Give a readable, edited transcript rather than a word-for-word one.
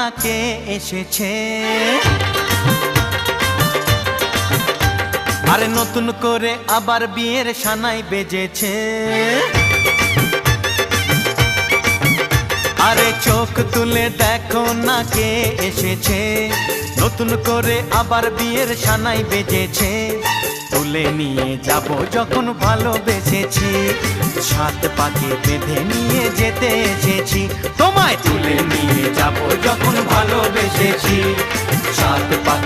না কে এসেছে। আরে নতুন করে আবার বিয়ের সানাই বেজেছে। আরে চোখ তুলে দেখো না কে এসেছে, নতুন করে আবার বিয়ের সানাই বেজেছে। তুলে নিয়ে যাব যখন ভালোবেসেছি, সাত পাকে বেঁধে নিয়ে যেতে এসেছি। তোমায় তুলে নিয়ে যাব যখন ভালোবেসেছি, সাত পাকে